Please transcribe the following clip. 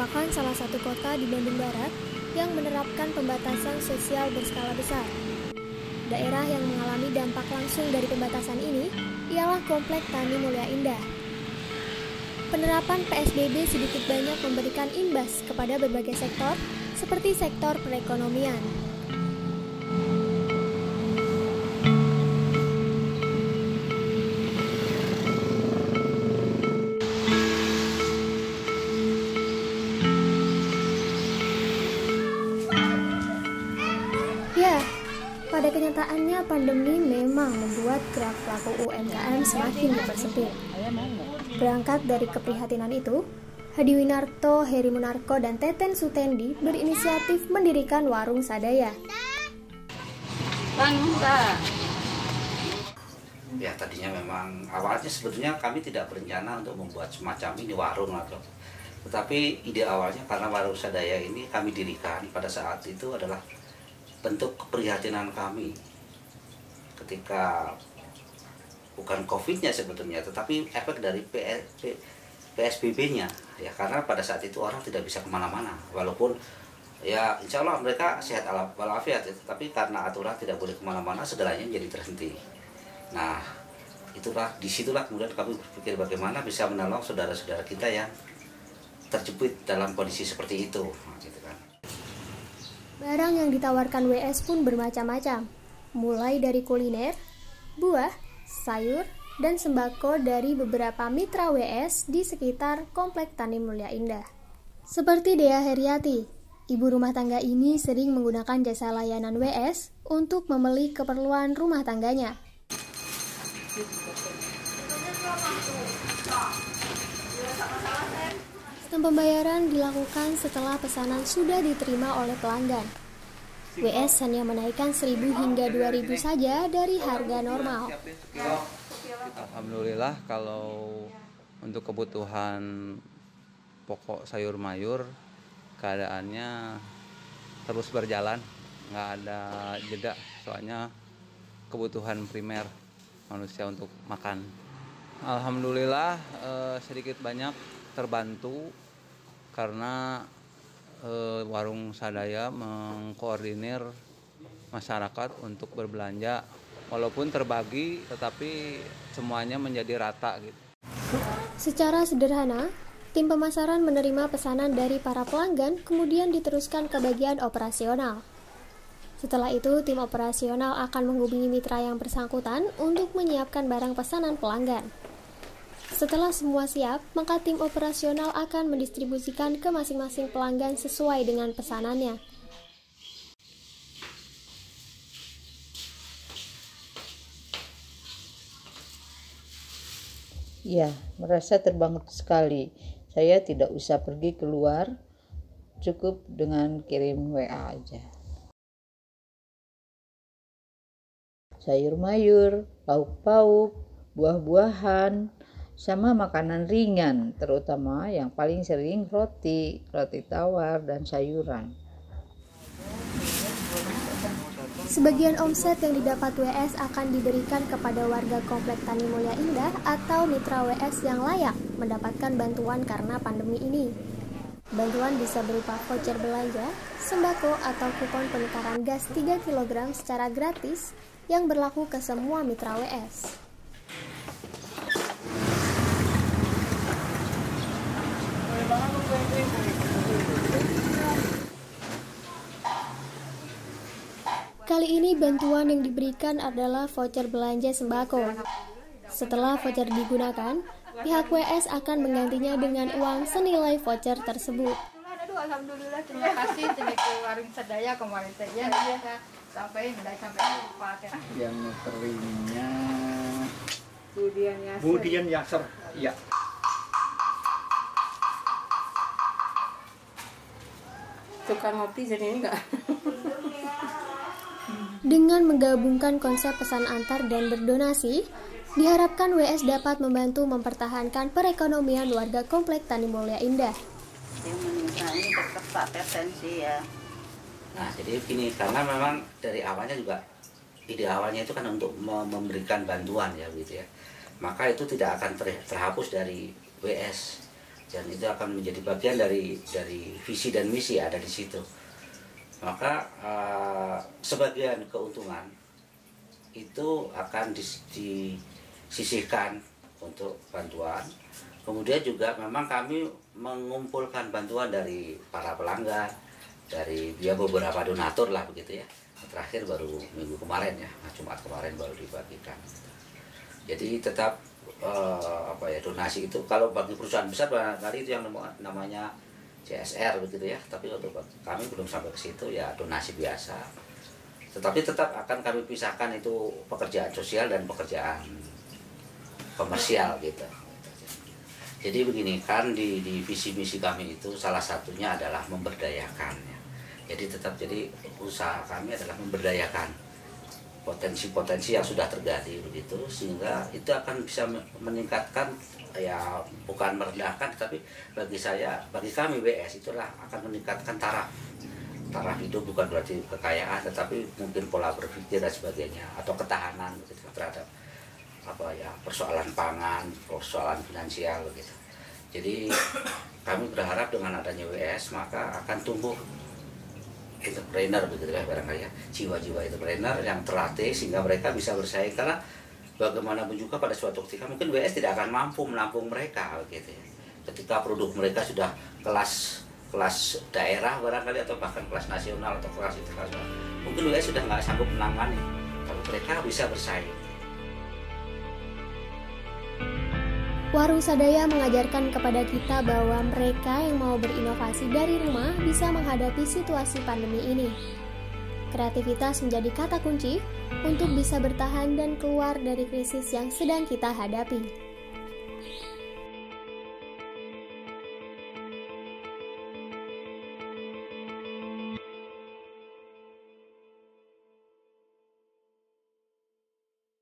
merupakan salah satu kota di Bandung Barat yang menerapkan pembatasan sosial berskala besar. Daerah yang mengalami dampak langsung dari pembatasan ini ialah Komplek Tani Mulya Indah. Penerapan PSBB sedikit banyak memberikan imbas kepada berbagai sektor, seperti sektor perekonomian. Ya, pada kenyataannya pandemi memang membuat gerak pelaku UMKM semakin dipersempit. Berangkat dari keprihatinan itu, Hadi Winarto, Heri Munarko, dan Teten Sutendi berinisiatif mendirikan warung sadaya. Ya, tadinya memang awalnya sebetulnya kami tidak berencana untuk membuat semacam ini warung atau, tetapi ide awalnya karena warung sadaya ini kami dirikan pada saat itu adalah bentuk keprihatinan kami ketika bukan COVID-nya sebetulnya, tetapi efek dari PSBB-nya ya, karena pada saat itu orang tidak bisa kemana-mana, walaupun ya insya Allah mereka sehat walafiat ya, tapi karena aturan tidak boleh kemana-mana segalanya jadi terhenti. Nah disitulah kemudian kami berpikir bagaimana bisa menolong saudara-saudara kita yang terjepit dalam kondisi seperti itu. Nah, gitu kan. Barang yang ditawarkan WS pun bermacam-macam, mulai dari kuliner, buah, sayur, dan sembako dari beberapa mitra WS di sekitar Komplek Tani Mulya Indah. Seperti Dea Heriati, ibu rumah tangga ini sering menggunakan jasa layanan WS untuk membeli keperluan rumah tangganya. Sistem pembayaran dilakukan setelah pesanan sudah diterima oleh pelanggan. WS hanya menaikkan 1.000 hingga 2.000 saja dari harga normal. Alhamdulillah kalau untuk kebutuhan pokok sayur mayur keadaannya terus berjalan, nggak ada jeda, soalnya kebutuhan primer manusia untuk makan. Alhamdulillah sedikit banyak terbantu karena warung sadaya mengkoordinir masyarakat untuk berbelanja, walaupun terbagi tetapi semuanya menjadi rata gitu. Secara sederhana, tim pemasaran menerima pesanan dari para pelanggan kemudian diteruskan ke bagian operasional. Setelah itu, tim operasional akan menghubungi mitra yang bersangkutan untuk menyiapkan barang pesanan pelanggan. Setelah semua siap, maka tim operasional akan mendistribusikan ke masing-masing pelanggan sesuai dengan pesanannya. Ya, merasa terbantu sekali. Saya tidak usah pergi keluar, cukup dengan kirim WA aja. Sayur mayur, lauk pauk, buah-buahan, sama makanan ringan, terutama yang paling sering roti tawar dan sayuran. Sebagian omset yang didapat WS akan diberikan kepada warga Komplek Tani Mulya Indah atau mitra WS yang layak mendapatkan bantuan karena pandemi ini. Bantuan bisa berupa voucher belanja, sembako atau kupon penukaran gas 3 kg secara gratis yang berlaku ke semua mitra WS. Kali ini bantuan yang diberikan adalah voucher belanja sembako. Setelah voucher digunakan, pihak WS akan menggantinya dengan uang senilai voucher tersebut. Alhamdulillah, terima kasih ke warung sadaya kemarin saja sampai lupa. Yang terimnya Budian Yasser, ya. Tukang ngopi jadi ini enggak? Dengan menggabungkan konsep pesan antar dan berdonasi, diharapkan WS dapat membantu mempertahankan perekonomian warga Komplek Tani Mulya Indah. Ini tetap esensi ya. Nah, jadi gini, karena memang dari awalnya juga ide awalnya itu kan untuk memberikan bantuan ya gitu ya. Maka itu tidak akan terhapus dari WS. dan itu akan menjadi bagian dari visi dan misi ada di situ. Maka sebagian keuntungan itu akan disisihkan untuk bantuan. Kemudian juga memang kami mengumpulkan bantuan dari para pelanggan, dari beberapa donatur lah begitu ya. Terakhir baru minggu kemarin ya, Jumat kemarin baru dibagikan. Jadi tetap donasi itu kalau bagi perusahaan besar barangkali itu yang namanya CSR begitu ya, tapi untuk kami belum sampai ke situ ya, donasi biasa. Tetapi tetap akan kami pisahkan itu pekerjaan sosial dan pekerjaan komersial gitu. Jadi begini kan di visi misi kami itu salah satunya adalah memberdayakan ya. Jadi usaha kami adalah memberdayakan potensi-potensi yang sudah terjadi begitu, sehingga itu akan bisa meningkatkan ya, bukan merendahkan, tapi bagi kami WS itulah akan meningkatkan taraf hidup, bukan berarti kekayaan, tetapi mungkin pola berpikir dan sebagainya, atau ketahanan begitu terhadap persoalan pangan, persoalan finansial begitu. Jadi kami berharap dengan adanya WS maka akan tumbuh entrepreneur begitu ya, barangkali ya, jiwa-jiwa entrepreneur yang terlatih sehingga mereka bisa bersaing, karena bagaimanapun juga pada suatu ketika mungkin WS tidak akan mampu menampung mereka begitu ya. Ketika produk mereka sudah kelas daerah barangkali, atau bahkan kelas nasional atau kelas internasional, mungkin WS sudah nggak sanggup menangani, tapi mereka bisa bersaing. Warung Sadaya mengajarkan kepada kita bahwa mereka yang mau berinovasi dari rumah bisa menghadapi situasi pandemi ini. Kreativitas menjadi kata kunci untuk bisa bertahan dan keluar dari krisis yang sedang kita hadapi.